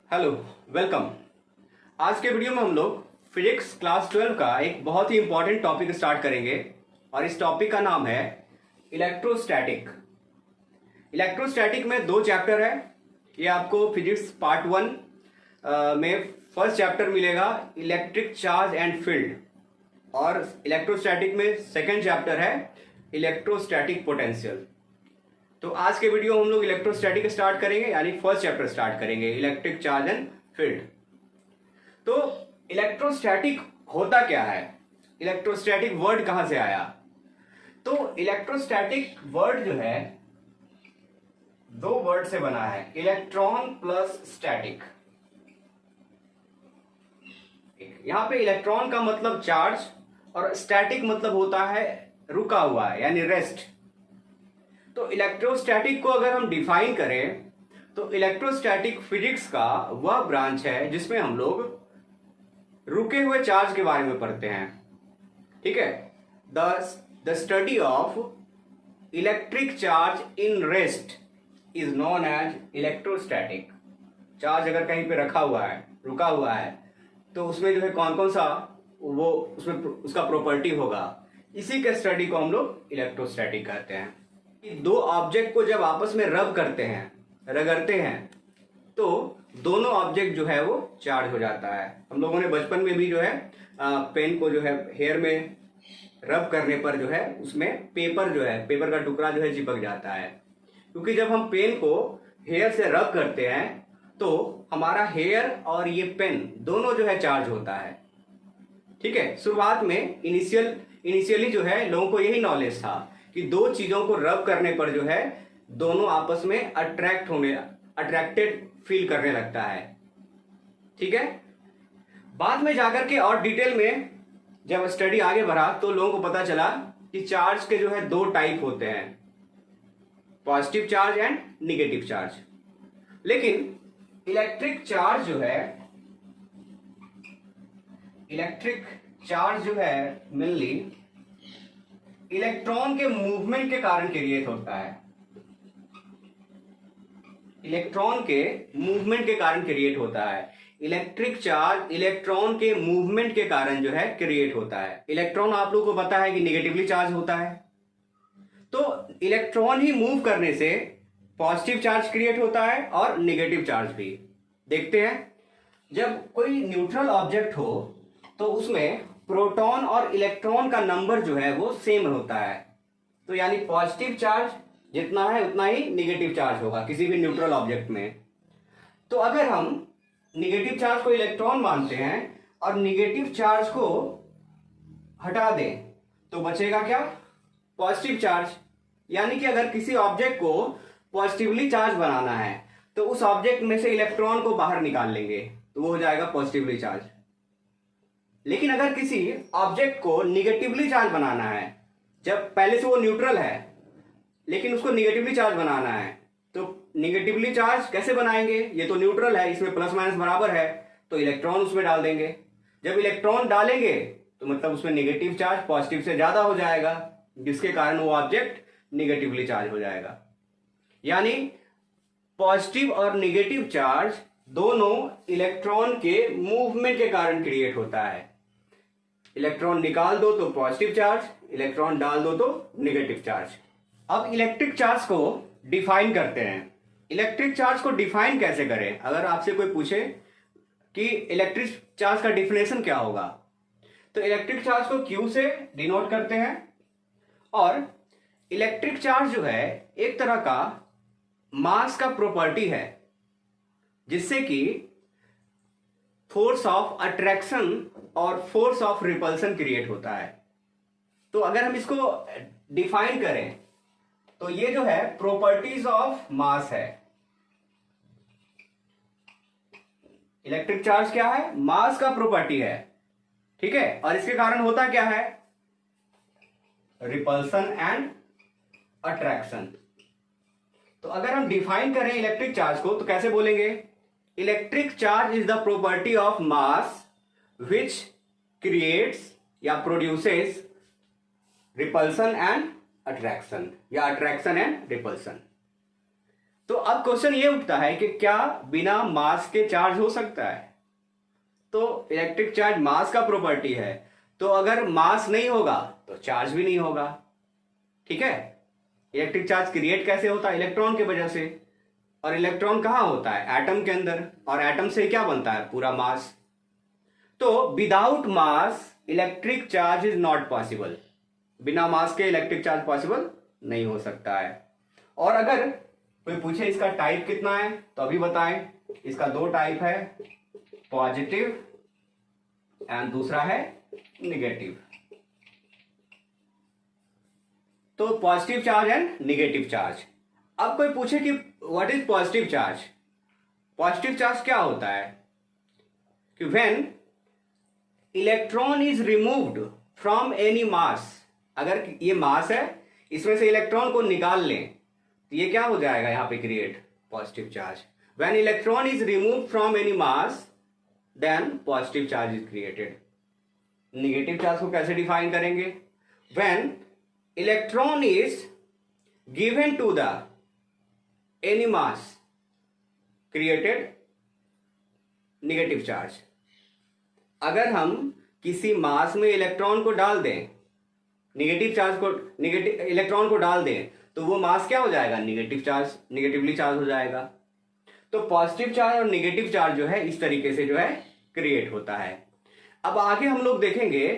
Hello, welcome. आज के video में हम लोग फिजिक्स क्लास 12 का एक बहुत ही इंपॉर्टेंट टॉपिक स्टार्ट करेंगे और इस टॉपिक का नाम है इलेक्ट्रोस्टैटिक। इलेक्ट्रोस्टैटिक में दो चैप्टर है। ये आपको फिजिक्स पार्ट 1 में फर्स्ट चैप्टर मिलेगा, इलेक्ट्रिक चार्ज एंड फील्ड, और इलेक्ट्रोस्टैटिक में सेकेंड चैप्टर है इलेक्ट्रोस्टैटिक पोटेंशियल। तो आज के वीडियो हम लोग इलेक्ट्रोस्टैटिक स्टार्ट करेंगे, यानी फर्स्ट चैप्टर स्टार्ट करेंगे, इलेक्ट्रिक चार्ज एंड फील्ड। तो इलेक्ट्रोस्टैटिक होता क्या है, इलेक्ट्रोस्टैटिक वर्ड कहां से आया? तो इलेक्ट्रोस्टैटिक वर्ड जो है दो वर्ड से बना है, इलेक्ट्रॉन प्लस स्टैटिक। यहां पे इलेक्ट्रॉन का मतलब चार्ज और स्टैटिक मतलब होता है रुका हुआ है, यानी रेस्ट। तो इलेक्ट्रोस्टैटिक को अगर हम डिफाइन करें तो इलेक्ट्रोस्टैटिक फिजिक्स का वह ब्रांच है जिसमें हम लोग रुके हुए चार्ज के बारे में पढ़ते हैं। ठीक है, the study of electric charge in rest is known as electrostatic. Charge अगर कहीं पे रखा हुआ है, रुका हुआ है, तो उसमें जो है कौन कौन सा वो उसमें उसका प्रॉपर्टी होगा, इसी के स्टडी को हम लोग इलेक्ट्रोस्टैटिक कहते हैं। दो ऑब्जेक्ट को जब आपस में रब करते हैं, रगड़ते हैं, तो दोनों ऑब्जेक्ट जो है वो चार्ज हो जाता है। हम लोगों ने बचपन में भी जो है पेन को जो है हेयर में रब करने पर जो है उसमें पेपर जो है, पेपर का टुकड़ा जो है चिपक जाता है, क्योंकि जब हम पेन को हेयर से रब करते हैं तो हमारा हेयर और ये पेन दोनों जो है चार्ज होता है। ठीक है, शुरुआत में इनिशियली जो है लोगों को यही नॉलेज था कि दो चीजों को रब करने पर जो है दोनों आपस में अट्रैक्टेड फील करने लगता है। ठीक है, बाद में जाकर के और डिटेल में जब स्टडी आगे बढ़ा तो लोगों को पता चला कि चार्ज के जो है दो टाइप होते हैं, positive charge and negative charge. लेकिन इलेक्ट्रिक चार्ज जो है मेनली इलेक्ट्रॉन के मूवमेंट के कारण क्रिएट होता है। इलेक्ट्रॉन के मूवमेंट के कारण क्रिएट होता है। इलेक्ट्रिक चार्ज इलेक्ट्रॉन के मूवमेंट के कारण जो है क्रिएट होता है। इलेक्ट्रॉन आप लोगों को पता है कि निगेटिवली चार्ज होता है, तो इलेक्ट्रॉन ही मूव करने से पॉजिटिव चार्ज क्रिएट होता है और निगेटिव चार्ज भी। देखते हैं, जब कोई न्यूट्रल ऑब्जेक्ट हो तो उसमें प्रोटॉन और इलेक्ट्रॉन का नंबर जो है वो सेम होता है, तो यानी पॉजिटिव चार्ज जितना है उतना ही निगेटिव चार्ज होगा किसी भी न्यूट्रल ऑब्जेक्ट में। तो अगर हम निगेटिव चार्ज को इलेक्ट्रॉन मानते हैं और निगेटिव चार्ज को हटा दें तो बचेगा क्या? Positive charge. यानी कि अगर किसी ऑब्जेक्ट को पॉजिटिवली चार्ज बनाना है तो उस ऑब्जेक्ट में से इलेक्ट्रॉन को बाहर निकाल लेंगे तो वो हो जाएगा पॉजिटिवली चार्ज। लेकिन अगर किसी ऑब्जेक्ट को निगेटिवली चार्ज बनाना है, जब पहले से वो न्यूट्रल है लेकिन उसको निगेटिवली चार्ज बनाना है, तो निगेटिवली चार्ज कैसे बनाएंगे? ये तो न्यूट्रल है, इसमें प्लस माइनस बराबर है, तो इलेक्ट्रॉन उसमें डाल देंगे। जब इलेक्ट्रॉन डालेंगे तो मतलब उसमें निगेटिव चार्ज पॉजिटिव से ज्यादा हो जाएगा, जिसके कारण वो ऑब्जेक्ट निगेटिवली चार्ज हो जाएगा। यानी पॉजिटिव और निगेटिव चार्ज दोनों इलेक्ट्रॉन के मूवमेंट के कारण क्रिएट होता है। इलेक्ट्रॉन निकाल दो तो पॉजिटिव चार्ज, इलेक्ट्रॉन डाल दो तो निगेटिव चार्ज। अब इलेक्ट्रिक चार्ज को डिफाइन करते हैं। इलेक्ट्रिक चार्ज को डिफाइन कैसे करें? अगर आपसे कोई पूछे कि इलेक्ट्रिक चार्ज का डिफिनेशन क्या होगा, तो इलेक्ट्रिक चार्ज को Q से डिनोट करते हैं। और इलेक्ट्रिक चार्ज जो है एक तरह का मास का प्रॉपर्टी है, जिससे कि फोर्स ऑफ अट्रैक्शन और फोर्स ऑफ रिपल्सन क्रिएट होता है। तो अगर हम इसको डिफाइन करें तो ये जो है प्रॉपर्टीज ऑफ मास है। इलेक्ट्रिक चार्ज क्या है? मास का प्रॉपर्टी है। ठीक है, और इसके कारण होता क्या है? Repulsion and attraction. तो अगर हम डिफाइन करें इलेक्ट्रिक चार्ज को तो कैसे बोलेंगे? Electric charge is the property of mass which creates या प्रोड्यूसेस रिपल्सन एंड अट्रैक्शन या अट्रैक्शन एंड रिपल्सन। तो अब क्वेश्चन ये उठता है कि क्या बिना मास के चार्ज हो सकता है? तो इलेक्ट्रिक चार्ज मास का प्रॉपर्टी है, तो अगर मास नहीं होगा तो चार्ज भी नहीं होगा। ठीक है, इलेक्ट्रिक चार्ज क्रिएट कैसे होता है? इलेक्ट्रॉन की वजह से। और इलेक्ट्रॉन कहाँ होता है? एटम के अंदर, और एटम से क्या बनता है? पूरा मास। तो without mass electric charge is not possible. बिना मास के इलेक्ट्रिक चार्ज पॉसिबल नहीं हो सकता है। और अगर कोई पूछे इसका टाइप कितना है, तो अभी बताएं। इसका दो टाइप है, पॉजिटिव एंड दूसरा है निगेटिव। तो positive charge and negative charge. अब कोई पूछे कि what is positive charge? Positive charge क्या होता है? कि when electron is removed from any mass, अगर ये मास है, इसमें से इलेक्ट्रॉन को निकाल लें तो ये क्या हो जाएगा यहां पे create? Positive charge. When electron is removed from any mass then positive charge is created. Negative charge को कैसे डिफाइन करेंगे? When electron is given to the any mass created negative charge. अगर हम किसी मास में इलेक्ट्रॉन को डाल दें, निगेटिव चार्ज को, निगेटिव इलेक्ट्रॉन को डाल दें, तो वो मास क्या हो जाएगा? निगेटिव चार्ज, निगेटिवली चार्ज हो जाएगा। तो पॉजिटिव चार्ज और निगेटिव चार्ज जो है इस तरीके से जो है क्रिएट होता है। अब आगे हम लोग देखेंगे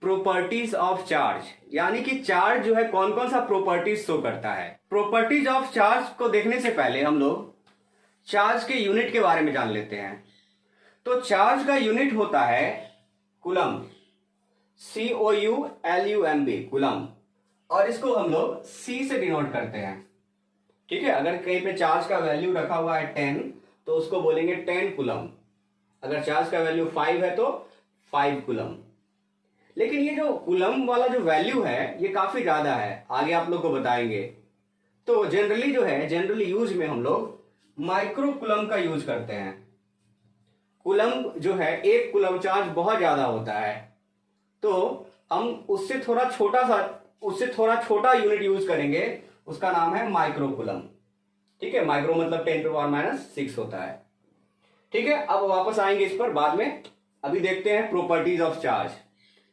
प्रॉपर्टीज ऑफ चार्ज, यानी कि चार्ज जो है कौन कौन सा प्रॉपर्टीज शो करता है। प्रॉपर्टीज ऑफ चार्ज को देखने से पहले हम लोग चार्ज के यूनिट के बारे में जान लेते हैं। तो चार्ज का यूनिट होता है कूलम, COULUMB, कूलम। और इसको हम लोग C से डिनोट करते हैं। ठीक है, अगर कहीं पे चार्ज का वैल्यू रखा हुआ है 10, तो उसको बोलेंगे 10 कूलम। अगर चार्ज का वैल्यू 5 है तो 5 कूलम। लेकिन ये जो कूलम वाला जो वैल्यू है ये काफी ज्यादा है, आगे आप लोग को बताएंगे। तो जनरली जो है, जनरली यूज में हम लोग माइक्रो कूलम का यूज करते हैं। कूलम जो है, एक कूलम चार्ज बहुत ज्यादा होता है, तो हम उससे थोड़ा छोटा यूनिट यूज करेंगे, उसका नाम है माइक्रो कूलम। ठीक है, माइक्रो मतलब 10⁻⁶ होता है। ठीक है, अब वापस आएंगे इस पर बाद में। अभी देखते हैं प्रॉपर्टीज ऑफ चार्ज।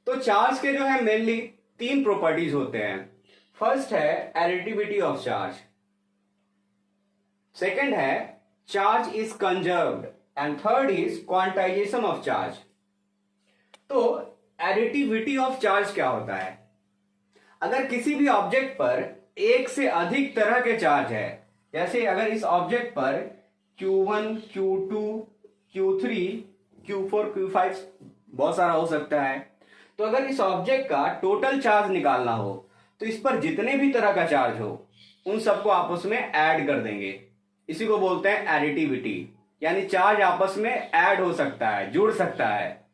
तो चार्ज के जो है मेनली 3 प्रॉपर्टीज होते हैं। फर्स्ट है एडिटिविटी ऑफ चार्ज, सेकंड है charge is conserved and third is quantization of charge. तो एडिटिविटी ऑफ चार्ज क्या होता है? अगर किसी भी ऑब्जेक्ट पर एक से अधिक तरह के चार्ज है, जैसे अगर इस ऑब्जेक्ट पर Q1, Q2, Q3, Q4, Q5 बहुत सारा हो सकता है, तो अगर इस ऑब्जेक्ट का टोटल चार्ज निकालना हो तो इस पर जितने भी तरह का चार्ज हो उन सबको आपस में ऐड कर देंगे। इसी को बोलते हैं एडिटिविटी, यानी चार्ज आपस में ऐड हो सकता है, जुड़ सकता है।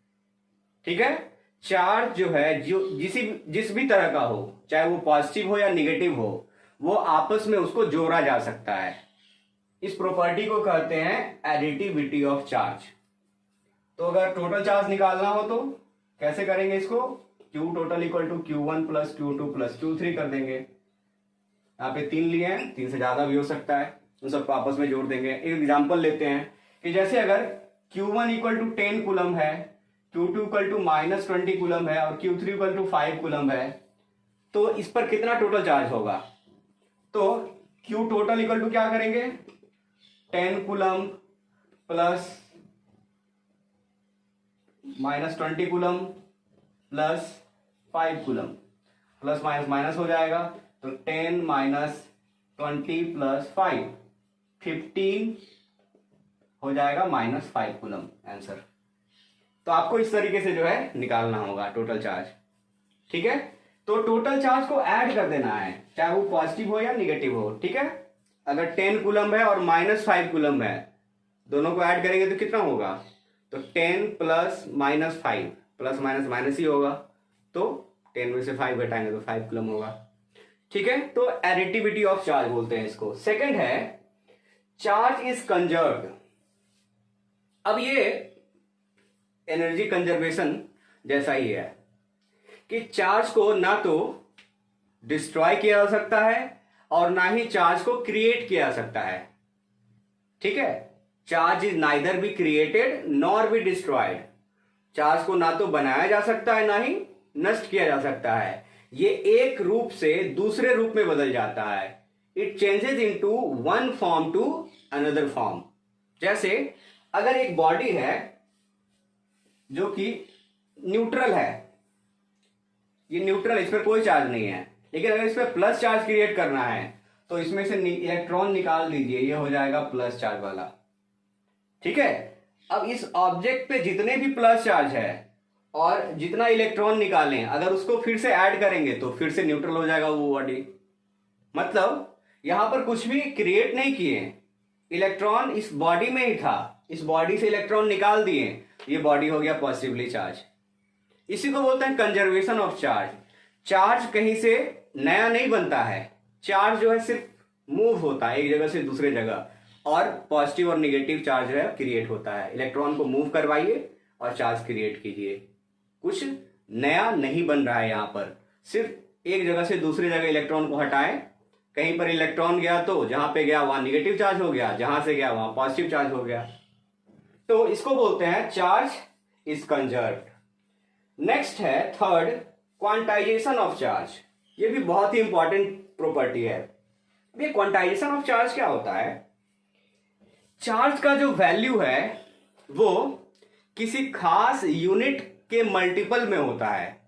ठीक है, चार्ज जो है जिस भी तरह का हो, चाहे वो पॉजिटिव हो या निगेटिव हो, वो आपस में उसको जोड़ा जा सकता है। इस प्रॉपर्टी को कहते हैं एडिटिविटी ऑफ चार्ज। तो अगर टोटल चार्ज निकालना हो तो कैसे करेंगे इसको? Q total equal to Q1 plus Q2 plus Q3 कर देंगे। यहाँ पे 3 लिए हैं, 3 से ज्यादा भी हो सकता है, उन सबको आपस में जोड़ देंगे। एक एग्जांपल लेते हैं कि जैसे अगर Q1 इक्वल टू 10 कूलम है, Q2 इक्वल टू -20 कूलम है और Q3 इक्वल टू 5 कूलम है, तो इस पर कितना टोटल चार्ज होगा? तो Q टोटल इक्वल टू क्या करेंगे? 10 coulomb plus -20 coulomb plus 5 coulomb, plus minus minus हो जाएगा, तो 10 - 20 प्लस 5 15 हो जाएगा -5 कूलम आंसर। तो आपको इस तरीके से जो है निकालना होगा टोटल चार्ज। ठीक है, तो टोटल चार्ज को ऐड कर देना है, चाहे वो पॉजिटिव हो या निगेटिव हो। ठीक है, अगर 10 कूलम है और -5 कूलम है, दोनों को ऐड करेंगे तो कितना होगा? तो 10 प्लस -5, प्लस माइनस माइनस ही होगा, तो 10 में से 5 घटाएंगे तो 5 कूलम होगा। ठीक है, तो एडिटिविटी ऑफ चार्ज बोलते हैं इसको। सेकंड है चार्ज इज कंजर्व्ड। अब ये एनर्जी कंजर्वेशन जैसा ही है कि चार्ज को ना तो डिस्ट्रॉय किया जा सकता है और ना ही चार्ज को क्रिएट किया जा सकता है। ठीक है, charge is neither be created nor be destroyed. Charge को ना तो बनाया जा सकता है ना ही नष्ट किया जा सकता है, ये एक रूप से दूसरे रूप में बदल जाता है। It changes into one form to another form. जैसे अगर एक बॉडी है जो कि न्यूट्रल है, ये न्यूट्रल, इस पर कोई चार्ज नहीं है, लेकिन अगर इस पर प्लस चार्ज क्रिएट करना है तो इसमें से इलेक्ट्रॉन निकाल दीजिए, ये हो जाएगा प्लस चार्ज वाला। ठीक है, अब इस ऑब्जेक्ट पे जितने भी प्लस चार्ज है और जितना इलेक्ट्रॉन निकालें, अगर उसको फिर से ऐड करेंगे तो फिर से न्यूट्रल हो जाएगा वो बॉडी। मतलब यहां पर कुछ भी क्रिएट नहीं किए, इलेक्ट्रॉन इस बॉडी में ही था, इस बॉडी से इलेक्ट्रॉन निकाल दिए, ये बॉडी हो गया पॉजिटिवली चार्ज। इसी को बोलते हैं कंजर्वेशन ऑफ चार्ज। चार्ज कहीं से नया नहीं बनता है, चार्ज जो है सिर्फ मूव होता है एक जगह से दूसरे जगह, और पॉजिटिव और निगेटिव चार्ज जो है क्रिएट होता है। इलेक्ट्रॉन को मूव करवाइए और चार्ज क्रिएट कीजिए, कुछ नया नहीं बन रहा है। यहां पर सिर्फ एक जगह से दूसरी जगह इलेक्ट्रॉन को हटाएं, कहीं पर इलेक्ट्रॉन गया तो जहां पे गया वहां निगेटिव चार्ज हो गया, जहां से गया वहां पॉजिटिव चार्ज हो गया। तो इसको बोलते हैं चार्ज इज कंजर्व्ड। नेक्स्ट है थर्ड, क्वांटाइजेशन ऑफ चार्ज। ये भी बहुत ही इंपॉर्टेंट प्रॉपर्टी है। ये क्वांटाइजेशन ऑफ चार्ज क्या होता है? चार्ज का जो वैल्यू है वो किसी खास यूनिट के मल्टीपल में होता है।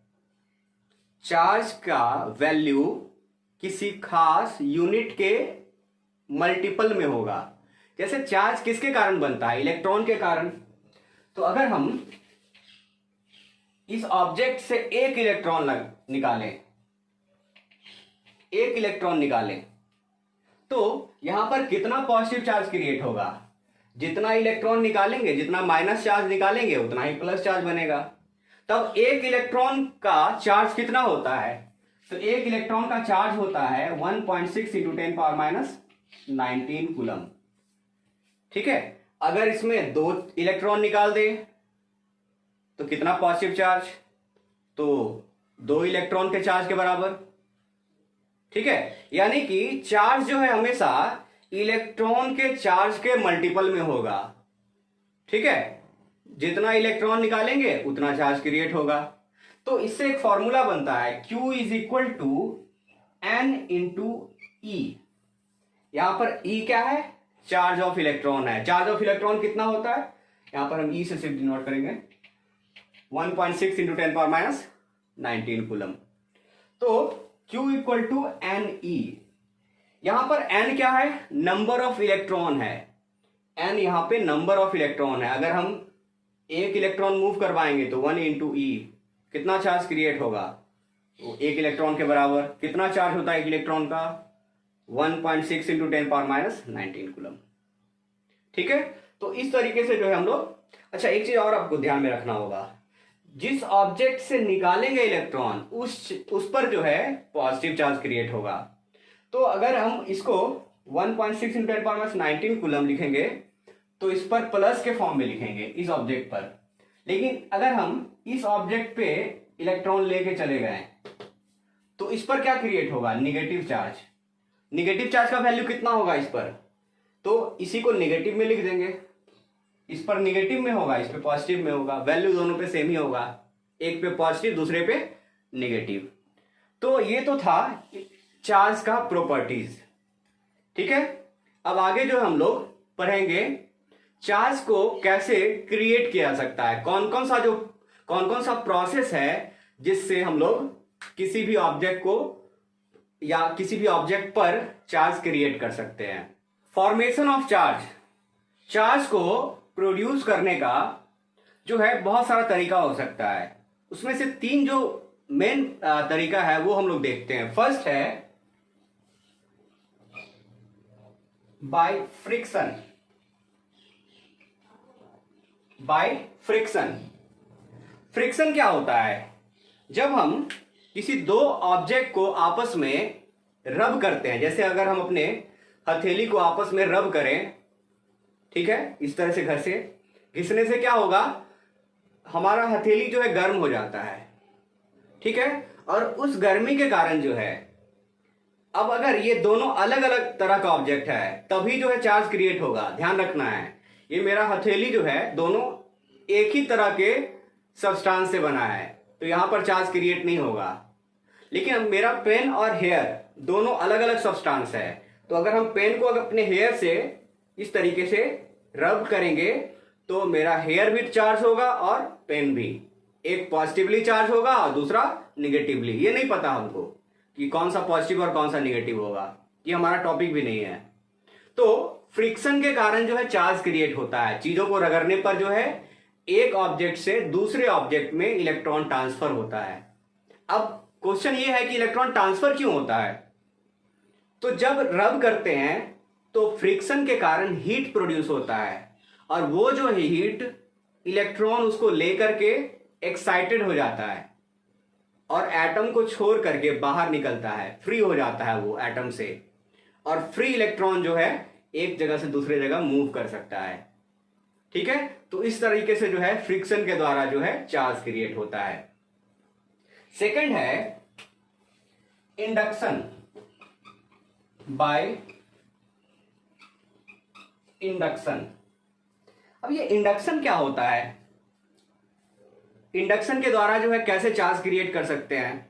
चार्ज का वैल्यू किसी खास यूनिट के मल्टीपल में होगा। जैसे चार्ज किसके कारण बनता है? इलेक्ट्रॉन के कारण। तो अगर हम इस ऑब्जेक्ट से एक इलेक्ट्रॉन निकालें तो यहां पर कितना पॉजिटिव चार्ज क्रिएट होगा? जितना इलेक्ट्रॉन निकालेंगे, जितना माइनस चार्ज निकालेंगे, उतना ही प्लस चार्ज बनेगा। तब एक इलेक्ट्रॉन का चार्ज कितना होता है? तो एक इलेक्ट्रॉन का चार्ज होता है 1.6 इंटू 10 पावर माइनस 19 कूलम। ठीक है, अगर इसमें 2 इलेक्ट्रॉन निकाल दे तो कितना पॉजिटिव चार्ज? तो 2 इलेक्ट्रॉन के चार्ज के बराबर। ठीक है, यानी कि चार्ज जो है हमेशा इलेक्ट्रॉन के चार्ज के मल्टीपल में होगा। ठीक है, जितना इलेक्ट्रॉन निकालेंगे उतना चार्ज क्रिएट होगा। तो इससे एक फॉर्मूला बनता है, Q is equal to N into E। यहां पर E क्या है? चार्ज ऑफ इलेक्ट्रॉन है। चार्ज ऑफ इलेक्ट्रॉन कितना होता है? यहां पर हम E से सिर्फ डिनोट करेंगे 1.6 इंटू 10 पावर माइनस 19 कूलम। तो Q equal to N E. यहां पर N क्या है? नंबर ऑफ इलेक्ट्रॉन है। N यहां पे नंबर ऑफ इलेक्ट्रॉन है। अगर हम एक इलेक्ट्रॉन मूव करवाएंगे तो 1 इंटू ई, कितना चार्ज क्रिएट होगा? तो एक इलेक्ट्रॉन के बराबर। कितना चार्ज होता है एक इलेक्ट्रॉन का? 1.6 इंटू 10 पावर माइनस 19 कूलम। ठीक है, तो इस तरीके से जो है हम लोग। अच्छा, एक चीज और आपको ध्यान में रखना होगा, जिस ऑब्जेक्ट से निकालेंगे इलेक्ट्रॉन उस पर जो है पॉजिटिव चार्ज क्रिएट होगा। तो अगर हम इसको 1.6 इंटू 10 पावर माइनस 19 कूलम लिखेंगे तो इस पर प्लस के फॉर्म में लिखेंगे इस ऑब्जेक्ट पर। लेकिन अगर हम इस ऑब्जेक्ट पे इलेक्ट्रॉन लेके चले गए तो इस पर क्या क्रिएट होगा? Negative charge. निगेटिव चार्ज का वैल्यू कितना होगा इस पर? तो इसी को नेगेटिव में लिख देंगे। इस पर निगेटिव में होगा, इस पे पॉजिटिव में होगा, वैल्यू दोनों पे सेम ही होगा, एक पे पॉजिटिव दूसरे पे निगेटिव। तो ये तो था चार्ज का प्रॉपर्टीज। ठीक है, अब आगे जो हम लोग पढ़ेंगे चार्ज को कैसे क्रिएट किया जा सकता है, कौन कौन सा प्रोसेस है जिससे हम लोग किसी भी ऑब्जेक्ट को या किसी भी ऑब्जेक्ट पर चार्ज क्रिएट कर सकते हैं। Formation of charge. चार्ज को प्रोड्यूस करने का जो है बहुत सारा तरीका हो सकता है। उसमें से 3 जो मेन तरीका है वो हम लोग देखते हैं। फर्स्ट है बाय फ्रिक्शन। फ्रिक्शन क्या होता है? जब हम किसी 2 ऑब्जेक्ट को आपस में रब करते हैं, जैसे अगर हम अपने हथेली को आपस में रब करें, ठीक है, इस तरह से घर से घिसने से क्या होगा? हमारा हथेली जो है गर्म हो जाता है। ठीक है, और उस गर्मी के कारण जो है अब अगर ये दोनों अलग अलग तरह का ऑब्जेक्ट है तभी जो है चार्ज क्रिएट होगा, ध्यान रखना है। ये मेरा हथेली जो है दोनों एक ही तरह के सब्सटेंस से बना है तो यहां पर चार्ज क्रिएट नहीं होगा। लेकिन मेरा पेन और हेयर दोनों अलग अलग सब्सटेंस है, तो अगर हम पेन को अपने हेयर से इस तरीके से रब करेंगे तो मेरा हेयर भी चार्ज होगा और पेन भी, एक पॉजिटिवली चार्ज होगा और दूसरा निगेटिवली। ये नहीं पता हमको कि कौन सा पॉजिटिव और कौन सा निगेटिव होगा, ये हमारा टॉपिक भी नहीं है। तो फ्रिक्शन के कारण जो है चार्ज क्रिएट होता है, चीजों को रगड़ने पर जो है एक ऑब्जेक्ट से दूसरे ऑब्जेक्ट में इलेक्ट्रॉन ट्रांसफर होता है। अब क्वेश्चन ये है कि इलेक्ट्रॉन ट्रांसफर क्यों होता है? तो जब रब करते हैं तो फ्रिक्शन के कारण हीट प्रोड्यूस होता है और वो जो है हीट इलेक्ट्रॉन उसको लेकर के एक्साइटेड हो जाता है और एटम को छोड़ करके बाहर निकलता है, फ्री हो जाता है वो एटम से, और फ्री इलेक्ट्रॉन जो है एक जगह से दूसरे जगह मूव कर सकता है। ठीक है, तो इस तरीके से जो है फ्रिक्शन के द्वारा जो है चार्ज क्रिएट होता है। सेकंड है इंडक्शन बाय इंडक्शन। अब ये इंडक्शन क्या होता है? इंडक्शन के द्वारा जो है कैसे चार्ज क्रिएट कर सकते हैं?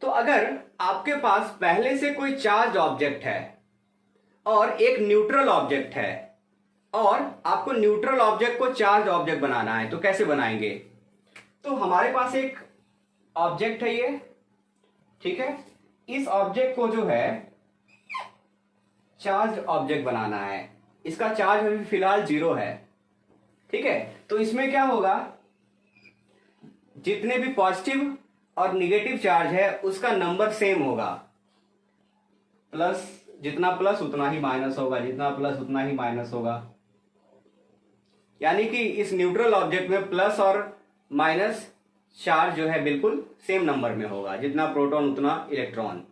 तो अगर आपके पास पहले से कोई चार्ज ऑब्जेक्ट है और एक न्यूट्रल ऑब्जेक्ट है और आपको न्यूट्रल ऑब्जेक्ट को चार्ज ऑब्जेक्ट बनाना है, तो कैसे बनाएंगे? तो हमारे पास एक ऑब्जेक्ट है ये, ठीक है, इस ऑब्जेक्ट को जो है चार्ज ऑब्जेक्ट बनाना है। इसका चार्ज अभी फिलहाल 0 है, ठीक है। तो इसमें क्या होगा, जितने भी पॉजिटिव और निगेटिव चार्ज है उसका नंबर सेम होगा, प्लस जितना प्लस उतना ही माइनस होगा, जितना प्लस उतना ही माइनस होगा। यानी कि इस न्यूट्रल ऑब्जेक्ट में प्लस और माइनस चार्ज जो है बिल्कुल सेम नंबर में होगा, जितना प्रोटॉन उतना इलेक्ट्रॉन।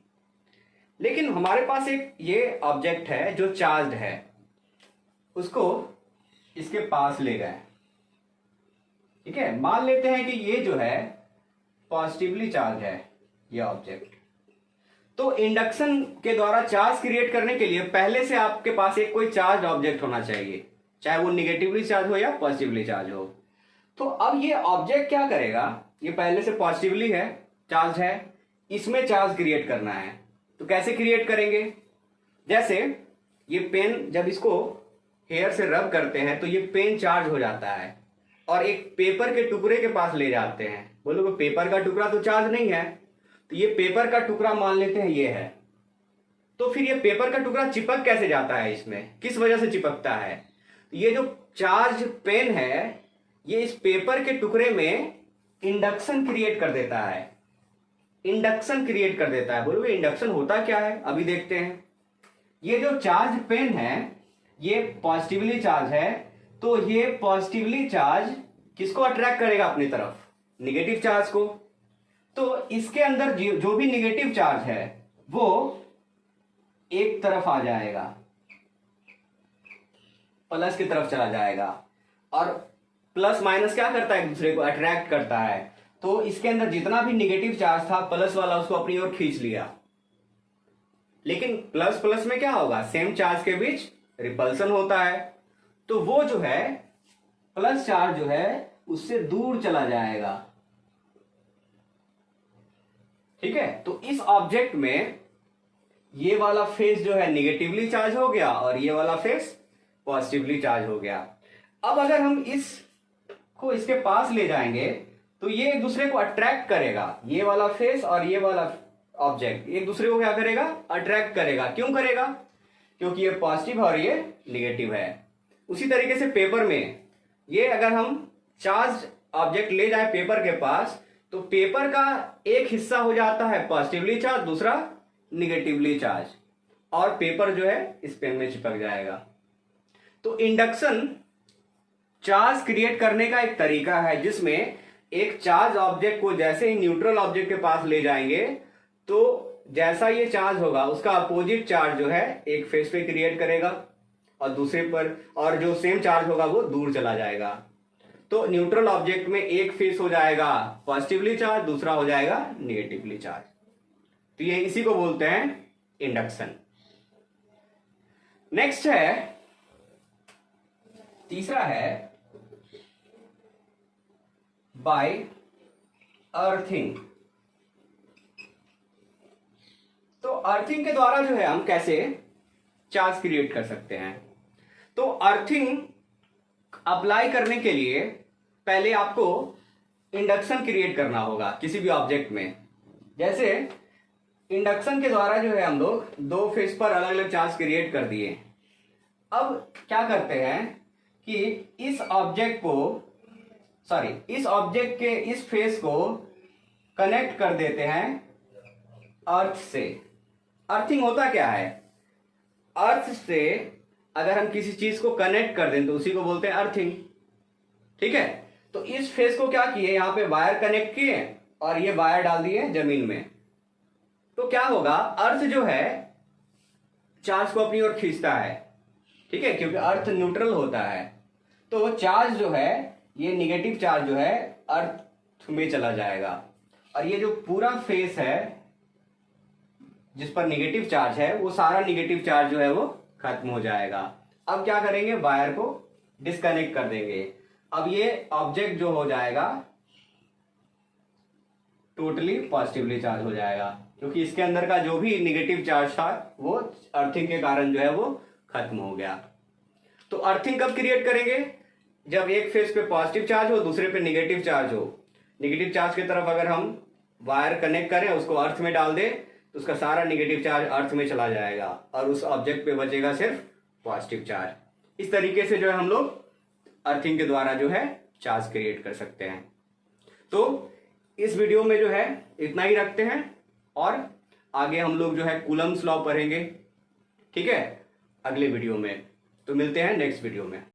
लेकिन हमारे पास एक ये ऑब्जेक्ट है जो चार्ज्ड है, उसको इसके पास ले गए, ठीक है। मान लेते हैं कि ये जो है पॉजिटिवली चार्ज है ये ऑब्जेक्ट। तो इंडक्शन के द्वारा चार्ज क्रिएट करने के लिए पहले से आपके पास एक कोई चार्ज ऑब्जेक्ट होना चाहिए, चाहे वो निगेटिवली चार्ज हो या पॉजिटिवली चार्ज हो। तो अब ये ऑब्जेक्ट क्या करेगा, ये पहले से पॉजिटिवली है, चार्ज है, इसमें चार्ज क्रिएट करना है। तो कैसे क्रिएट करेंगे? जैसे ये पेन जब इसको हेयर से रब करते हैं तो ये पेन चार्ज हो जाता है और एक पेपर के टुकड़े के पास ले जाते हैं। बोलोगे पेपर का टुकड़ा तो चार्ज नहीं है, तो ये पेपर का टुकड़ा मान लेते हैं ये है। तो फिर ये पेपर का टुकड़ा चिपक कैसे जाता है इसमें, किस वजह से चिपकता है? ये जो चार्ज पेन है ये इस पेपर के टुकड़े में इंडक्शन क्रिएट कर देता है, इंडक्शन क्रिएट कर देता है। बोलोगे इंडक्शन होता क्या है, अभी देखते हैं। ये जो चार्ज पेन है ये पॉजिटिवली चार्ज है, तो ये पॉजिटिवली चार्ज किसको अट्रैक्ट करेगा अपनी तरफ, निगेटिव चार्ज को। तो इसके अंदर जो भी निगेटिव चार्ज है वो एक तरफ आ जाएगा, प्लस की तरफ चला जाएगा, और प्लस माइनस क्या करता है, एक दूसरे को अट्रैक्ट करता है। तो इसके अंदर जितना भी निगेटिव चार्ज था प्लस वाला उसको अपनी ओर खींच लिया। लेकिन प्लस प्लस में क्या होगा, सेम चार्ज के बीच रिपल्सन होता है, तो वो जो है प्लस चार्ज जो है उससे दूर चला जाएगा, ठीक है। तो इस ऑब्जेक्ट में ये वाला फेस जो है निगेटिवली चार्ज हो गया और ये वाला फेस पॉजिटिवली चार्ज हो गया। अब अगर हम इसको इसके पास ले जाएंगे तो ये एक दूसरे को अट्रैक्ट करेगा, ये वाला फेस और ये वाला ऑब्जेक्ट एक दूसरे को क्या करेगा, अट्रैक्ट करेगा। क्यों करेगा? क्योंकि ये पॉजिटिव और ये निगेटिव है। उसी तरीके से पेपर में ये अगर हम चार्ज ऑब्जेक्ट ले जाए पेपर के पास तो पेपर का एक हिस्सा हो जाता है पॉजिटिवली चार्ज, दूसरा निगेटिवली चार्ज, और पेपर जो है इस पेन में चिपक जाएगा। तो इंडक्शन चार्ज क्रिएट करने का एक तरीका है जिसमें एक चार्ज ऑब्जेक्ट को जैसे ही न्यूट्रल ऑब्जेक्ट के पास ले जाएंगे तो जैसा ये चार्ज होगा उसका अपोजिट चार्ज जो है एक फेस पे क्रिएट करेगा और दूसरे पर, और जो सेम चार्ज होगा वो दूर चला जाएगा। तो न्यूट्रल ऑब्जेक्ट में एक फेस हो जाएगा पॉजिटिवली चार्ज, दूसरा हो जाएगा निगेटिवली चार्ज। तो ये इसी को बोलते हैं इंडक्शन। नेक्स्ट है, तीसरा है बाय अर्थिंग। तो अर्थिंग के द्वारा जो है हम कैसे चार्ज क्रिएट कर सकते हैं। तो अर्थिंग अप्लाई करने के लिए पहले आपको इंडक्शन क्रिएट करना होगा किसी भी ऑब्जेक्ट में। जैसे इंडक्शन के द्वारा जो है हम लोग दो फेस पर अलग अलग चार्ज क्रिएट कर दिए। अब क्या करते हैं कि इस ऑब्जेक्ट के इस फेस को कनेक्ट कर देते हैं अर्थ से। अर्थिंग होता क्या है, अर्थ से अगर हम किसी चीज को कनेक्ट कर दें तो उसी को बोलते हैं अर्थिंग। ठीक है, तो इस फेस को क्या किए, यहां पे वायर कनेक्ट किए और ये वायर डाल दिए जमीन में। तो क्या होगा, अर्थ जो है चार्ज को अपनी ओर खींचता है। ठीक है, क्योंकि अर्थ न्यूट्रल होता है। तो चार्ज जो है, ये निगेटिव चार्ज जो है अर्थ में चला जाएगा और ये जो पूरा फेस है जिस पर निगेटिव चार्ज है, वो सारा निगेटिव चार्ज जो है वो खत्म हो जाएगा। अब क्या करेंगे, वायर को डिस्कनेक्ट कर देंगे। अब ये ऑब्जेक्ट जो हो जाएगा टोटली पॉजिटिवली चार्ज हो जाएगा, क्योंकि इसके अंदर का जो भी निगेटिव चार्ज था वो अर्थिंग के कारण जो है वो खत्म हो गया। तो अर्थिंग कब क्रिएट करेंगे, जब एक फेस पे पॉजिटिव चार्ज हो, दूसरे पे निगेटिव चार्ज हो। निगेटिव चार्ज की तरफ अगर हम वायर कनेक्ट करें, उसको अर्थ में डाल दें, तो उसका सारा निगेटिव चार्ज अर्थ में चला जाएगा और उस ऑब्जेक्ट पे बचेगा सिर्फ पॉजिटिव चार्ज। इस तरीके से जो है हम लोग अर्थिंग के द्वारा जो है चार्ज क्रिएट कर सकते हैं। तो इस वीडियो में जो है इतना ही रखते हैं और आगे हम लोग जो है कूलम्स लॉ पढ़ेंगे। ठीक है, अगले वीडियो में। तो मिलते हैं नेक्स्ट वीडियो में।